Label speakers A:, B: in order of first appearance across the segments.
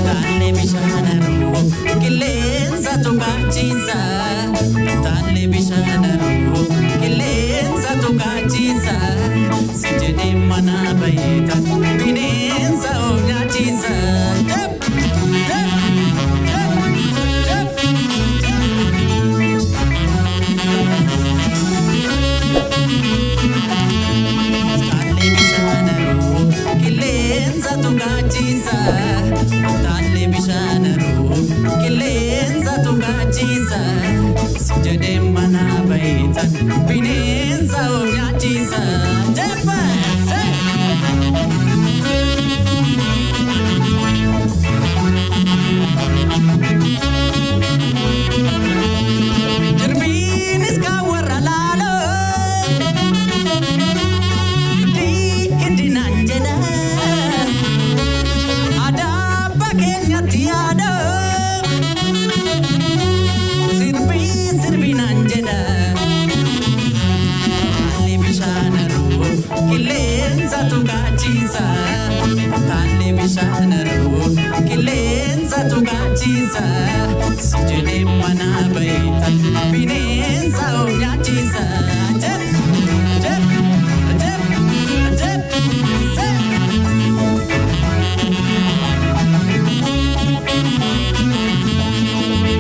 A: Talle bishaanaru qilleensa tuqaachiisa. Talle bishaanaru qilleensa tuqaachiisa. Si jedhee mana baheeta bineensa of nyaachiisa. Talle bishaanaru qilleensa tuqaachiisa. Talle bishaanaru qilleensa tuqaachiisa. Si jedhee mana baheeta bineensa of nyaachiisa. Jirbiinis kaawwarra laaloo diikindinaan jedha adaabba keenyatti yaadoo sirbinaan jedha. Talle bishaanaru qilleensa tuqaachiisa. Talle bishaanaru qilleensa tuqaachiisa. Si jedhee mana baheeta bineensa of nyaachiisa.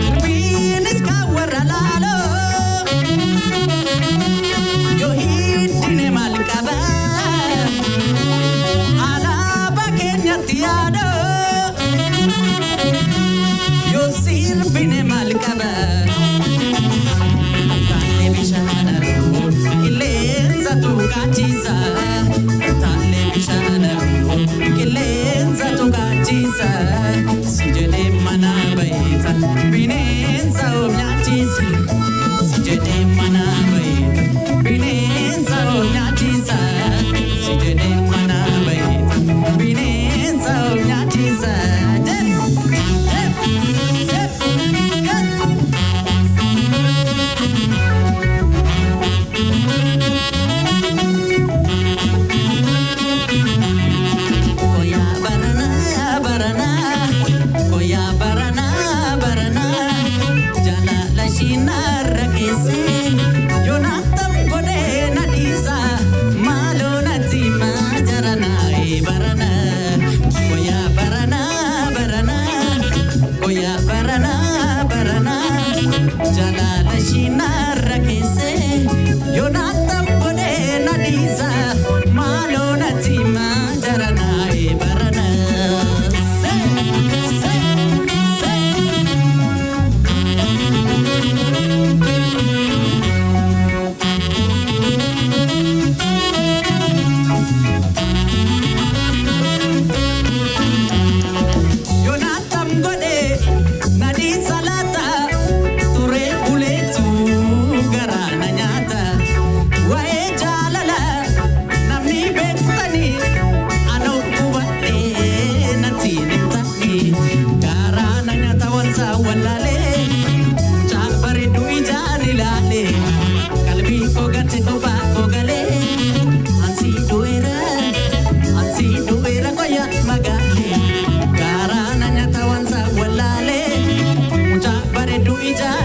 A: Jirbiinis kaawwarra laaloo yoo hiddine maal qaba alaabaa keenyatti yaadoo yoo sirbine maal qaba. Talle bishaanaru qilleensa tuqaachiisa. Talle bishaanaru qilleensa tuqaachiisa. Si jedhee mana baheeta bineensa of nyaachiisa. Si jedhee mana baheeta bineensa of nyaachiisa. Si jedhee mana baheeta bineensa of nyaachiisa. Koya barana barana, koya barana barana, jalala shinarra keesse Yonatan gode nadisa malo natima jarana e barana. Koya barana barana, koya barana barana, jalala shinarra keesse Yonatan gode nadisa malo natima jarana e barana. Yonatan gode nadi salata ture buletu garana nyata wae jalala namni bektani ano kubate nanti nitani garana nyata wansa walale chapare dui jani lale kalbi ko gate ko ba ko gale ansi duera koya magale garana nyata wansa walale chapare dui jani